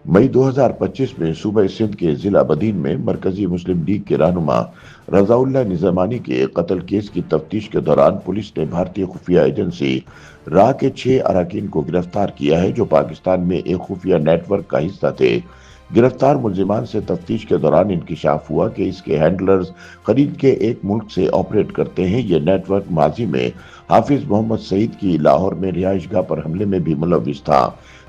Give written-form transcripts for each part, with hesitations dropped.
मई 2025 में सूबा सिंध के जिला बदीन में मरकजी मुस्लिम लीग के रहनुमा रजाउल्लाह निजामानी के कत्ल केस की तफ्तीश के दौरान पुलिस ने भारतीय खुफिया एजेंसी राह के 6 अरकान को गिरफ्तार किया है, जो पाकिस्तान में एक खुफिया नेटवर्क का हिस्सा थे। गिरफ्तार मुलजिमान से तफ्तीश के दौरान इंकिशाफ हुआ कि इसके हैंडलर्स खलीज के एक मुल्क से ऑपरेट करते हैं। ये नेटवर्क माजी में हाफिज मोहम्मद सईद की लाहौर में रिहाइशगाह पर हमले में भी मुलविस था।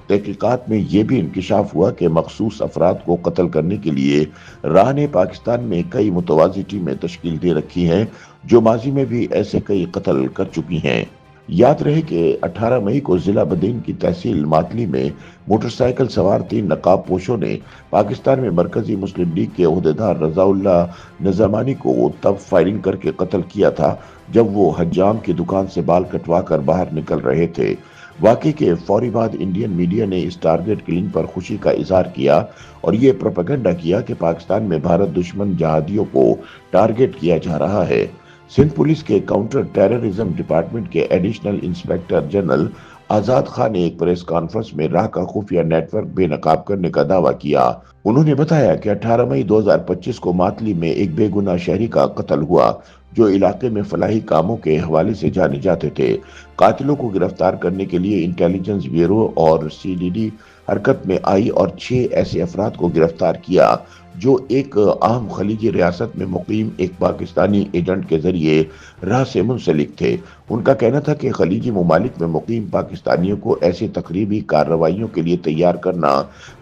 तहकीकात में यह भी इंकिशाफ हुआ कि मखसूस अफराद को कत्ल करने के लिए राह ने पाकिस्तान में कई मुतवाज़ी टीमें तश्कील दे रखी हैं, जो माजी में भी ऐसे कई कत्ल कर चुकी हैं। याद रहे कि 18 मई को जिला बदीन की तहसील मातली में मोटरसाइकिल सवार 3 नकाब पोशों ने पाकिस्तान में मरकजी मुस्लिम लीग के ओहदेदार रजाउल्लाह निजामानी को तब फायरिंग करके कत्ल किया था जब वो हज्जाम की दुकान से बाल कटवा कर बाहर निकल रहे थे। वाकई के फौरी बाद इंडियन मीडिया ने इस टारगेट किलिंग पर खुशी का इजहार किया और ये प्रोपेगेंडा किया कि पाकिस्तान में भारत दुश्मन जहादियों को टारगेट किया जा रहा है। सिंध पुलिस के काउंटर टेररिज्म डिपार्टमेंट के एडिशनल इंस्पेक्टर जनरल आजाद खान ने एक प्रेस कॉन्फ्रेंस में राह का खुफिया नेटवर्क बेनकाब करने का दावा किया। उन्होंने बताया कि 18 मई 2025 को मातली में एक बेगुनाह शहरी का कत्ल हुआ, जो इलाके में फलाही कामों के हवाले से जाने जाते थे। कातिलों को गिरफ्तार करने के लिए इंटेलिजेंस ब्यूरो और सीडीडी हरकत में आई और 6 ऐसे अफराद को गिरफ्तार किया, जो एक अहम खलीजी रियासत में मुकीम एक पाकिस्तानी एजेंट के जरिए राह से मुंसलिक थे। उनका कहना था कि खलीजी ममालिक में मुकीम पाकिस्तानियों को ऐसी तकरीबी कार्रवाइयों के लिए तैयार करना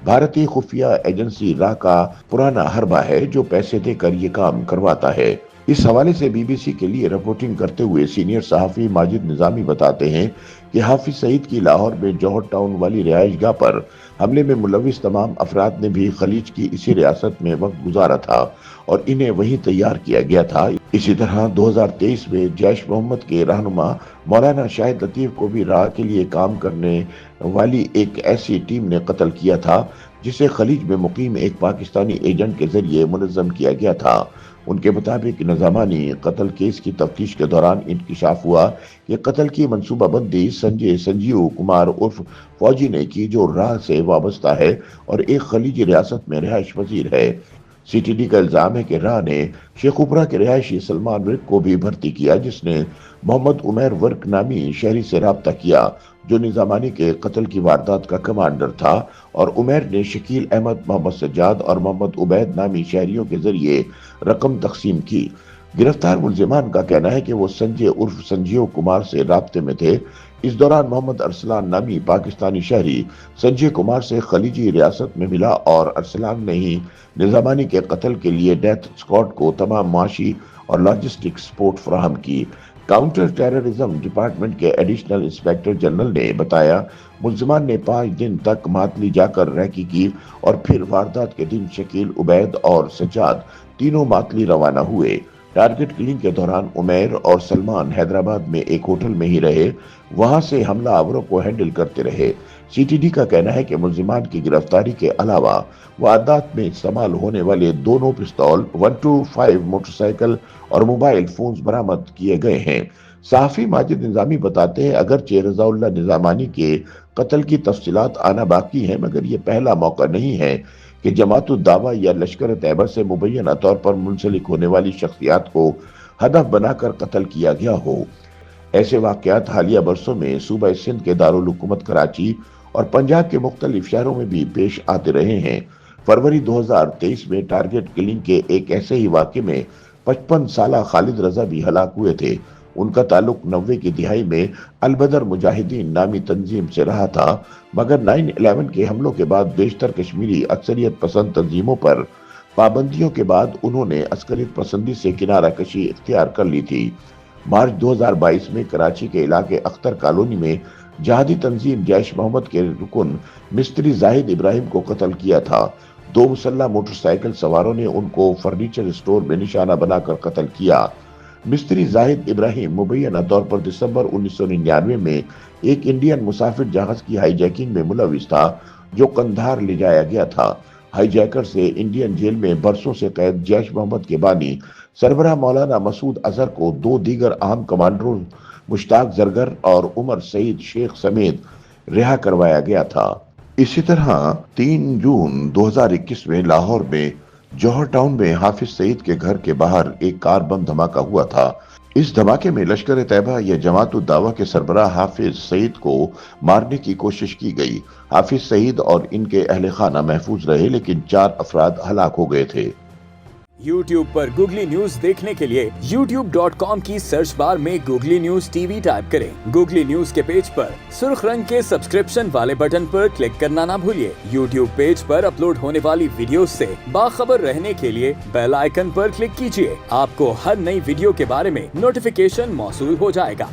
भारतीय खुफिया एजेंसी राह का पुराना हरबा है, जो पैसे देकर ये काम करवाता है। इस हवाले से बीबीसी के लिए रिपोर्टिंग करते हुए सीनियर सहाफी माजिद निजामी बताते हैं कि हाफिज सईद की लाहौर में जौहर टाउन वाली रिहाइशगाह पर हमले में मुलविस तमाम अफराद ने भी खलीज की इसी रियासत में वक्त गुजारा था और इन्हें वहीं तैयार किया गया था। इसी तरह 2023 में जैश मोहम्मद के रहनुमा मौलाना शाहिद लतीफ को भी राह के लिए काम करने वाली एक ऐसी टीम ने कत्ल किया था, जिसे खलीज में मुकीम एक पाकिस्तानी एजेंट के जरिए मुनज़्ज़म किया गया था। उनके मुताबिक निजामानी कत्ल केस की तफ्तीश के दौरान इंकिशाफ हुआ कि कत्ल की मंसूबाबंदी संजीव कुमार उर्फ फौजी ने की, जो राह से वाबस्ता है और एक खलीजी रियासत में रिहाइश पजीर है। सीटीडी का इल्जाम है कि राह ने शेखुपुरा के रिहायशी सलमान वर्क को भी भर्ती किया, जिसने मोहम्मद उमैर वर्क नामी शहरी से राब्ता किया, जो निजामानी के कत्ल की वारदात का कमांडर था, और उमैर ने शकील अहमद, मोहम्मद सज्जाद और मोहम्मद उबैद नामी शहरियों के जरिए रकम तकसीम की। गिरफ्तार मुलजिमान का कहना है कि वो संजय उर्फ संजीव कुमार से राब्ते में थे। इस दौरान मोहम्मद अरसलान नामी पाकिस्तानी शहरी संजय कुमार से खलीजी रियासत में मिला और अरसलान ने ही निजामानी के कत्ल के लिए डेथ स्क्वाड को तमाम माशी और लॉजिस्टिक सपोर्ट फराहम की। काउंटर टेररिज्म डिपार्टमेंट के एडिशनल इंस्पेक्टर जनरल ने बताया, मुलजिमान ने 5 दिन तक मातली जाकर रैकी की और फिर वारदात के दिन शकील, उबैद और सज्जाद तीनों मातली रवाना हुए। टारगेट किलिंग के दौरान उमैर और सलमान हैदराबाद में एक होटल में ही रहे, वहां से हमला आवरों को हैंडल करते रहे। सीटीडी का कहना है कि मुलजिमान की गिरफ्तारी के अलावा वारदात में इस्तेमाल होने वाले दोनों पिस्तौल, 125 मोटरसाइकिल और मोबाइल फोन्स बरामद किए गए हैं। सहाफी माजिद निजामी बताते हैं, अगरचे रजाउल्लाह निजामानी के कत्ल की तफसीलात आना बाकी है, मगर ये पहला मौका नहीं है कि जमातुद दावा या लश्कर तैयबा से मुबैना तौर पर मुंसलिक होने वाली शख्सियात को हदफ बनाकर कत्ल किया गया हो। ऐसे वाकयात हालिया बरसों में सूबा सिंध के दारुल हुकूमत कराची और पंजाब के मुख्तलिफ शहरों में भी पेश आते रहे हैं। फरवरी 2023 में टारगेट किलिंग के एक ऐसे ही वाक़े में 55 साला खालिद रजा भी हलाक हुए थे। उनका ताल्लुक 90 की दिहाई में अलबदर मुजाहिदीन नामी तंजीम से रहा था, मगर 9/11 के हमलों के बाद बेशतर कश्मीरी अक्सरियत पसंद तंजीमों पर पाबंदियों के बाद उन्होंने अस्करियत पसंदी से किनारा कशी इख्तियार कर ली थी। मार्च 2022 में कराची के इलाके अख्तर कॉलोनी में जहादी तंजीम जैश मोहम्मद के रुकन मिस्त्री जाहिद इब्राहिम को कत्ल किया था। 2 मुसल्लह मोटरसाइकिल सवारों ने उनको फर्नीचर स्टोर में निशाना बनाकर कत्ल किया। मिस्त्री जाहिद इब्राहिम मुबैना तौर पर दिसंबर 1999 में एक इंडियन मुसाफिर जहाज की हाईजैकिंग में मुलविस था, जो कंधार ले जाया गया था। हाईजैकर से इंडियन जेल में बरसों से कैद जैश मोहम्मद के बानी सरबराह मौलाना मसूद अजहर को 2 दीगर अहम कमांडरों मुश्ताक जरगर और उमर सईद शेख समेत रिहा करवाया गया था। इसी तरह 3 जून 2021 में लाहौर में जौहर टाउन में हाफिज सईद के घर के बाहर एक कार बम धमाका हुआ था। इस धमाके में लश्कर तैयबा या जमात उद दावा के सरबराह हाफिज सईद को मारने की कोशिश की गई। हाफिज सईद और इनके अहले खाना महफूज रहे, लेकिन 4 अफराद हलाक हो गए थे। YouTube पर गूगली न्यूज देखने के लिए youtube.com की सर्च बार में गूगली न्यूज टीवी टाइप करें। गूगली न्यूज के पेज पर सुर्ख रंग के सब्सक्रिप्शन वाले बटन पर क्लिक करना ना भूलिए। YouTube पेज पर अपलोड होने वाली वीडियोस से बाखबर रहने के लिए बेल आइकन पर क्लिक कीजिए। आपको हर नई वीडियो के बारे में नोटिफिकेशन मौसूल हो जाएगा।